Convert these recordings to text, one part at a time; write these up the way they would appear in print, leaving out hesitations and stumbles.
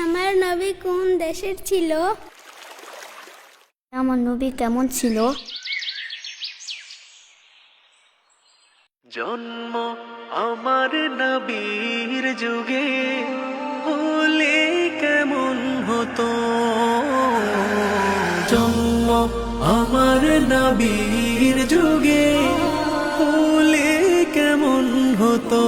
আমার নবী কোন দেশের ছিল? আমার নবী কেমন ছিল? জন্ম আমার নবীর যুগে হলে কেমন হতো, জন্ম আমার নবীর যুগে হলে কেমন হতো,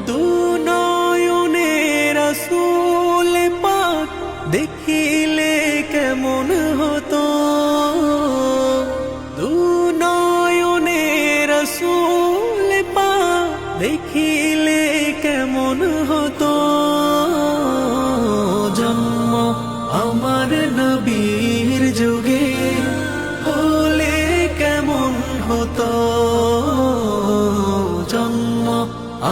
দুনয়নে রাসূল পাক দেখিলে কেমন হতো, দুনয়নে রাসূল পাক দেখিলে কেমন হতো, জন্ম আমার নবীর যুগে হলে কেমন হতো, জন্ম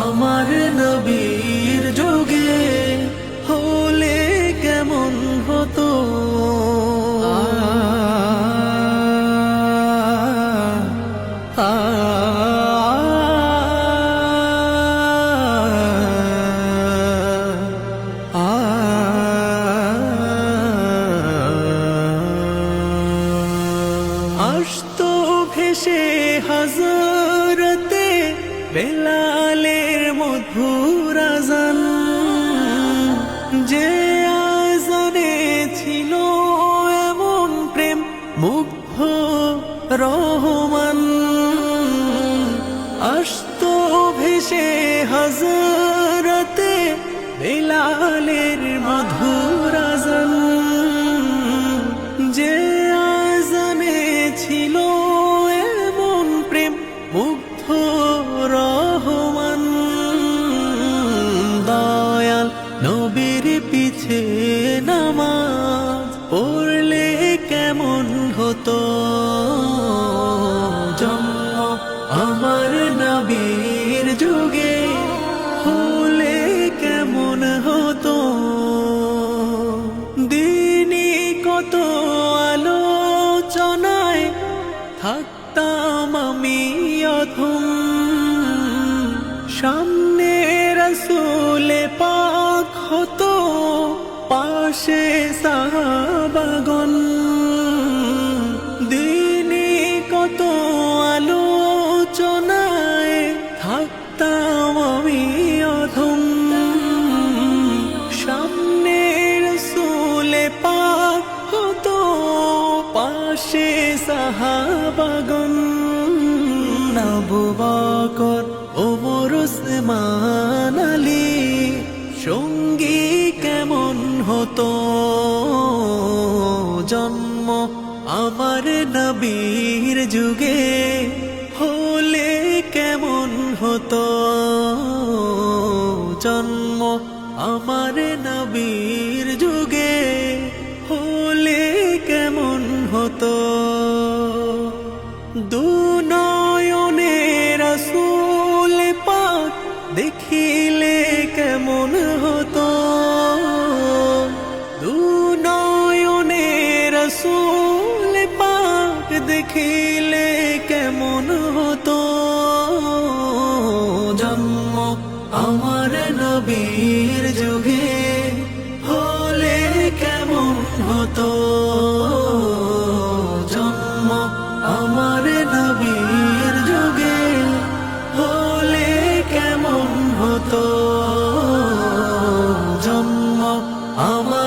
আমার নবীর যুগে হলে কেমন হতো। আসতো ভেসে হযরতে বেলালের মধুর আযান, যে আযানে ছিল এমন প্রেম মুগ্ধ রহমান, আসতো ভেসে হযরতে বেলালের মধুর আযান, যে আযানে ছিল এমন প্রেম মুগ্ধ রহমান, দয়াল নবীর পিছে নামাজ পড়লে কেমন হতো, জন্ম আমার নবীর যুগে হলে কেমন হতো, দিনই কত আলোচনায় থাকতাম আমি অধম, সামনে রাসূল পাক হতো পাশে সাহাবাগণ, দিনই কত আলোচনায় থাকতাম আমি অধম, সামনে রাসূল পাক হতো পাশে সাহাবাগণ, আবু বকর ওমর ওসমান আলী সঙ্গী কেমন হতো, জন্ম আমার নবীর যুগে হলে কেমন হতো, জন্ম আমার নবীর যুগে হলে কেমন হতো, দুনয়নে রাসূল পাক দেখিলে কেমন হতো, দুনয়নে রাসূল পাক দেখিলে কেমন হতো, জন্ম আমার নবীর যুগে হলে কেমন হতো, জন্ম আমার নবীর যুগে হলে কেমন হতো, জন্ম আমার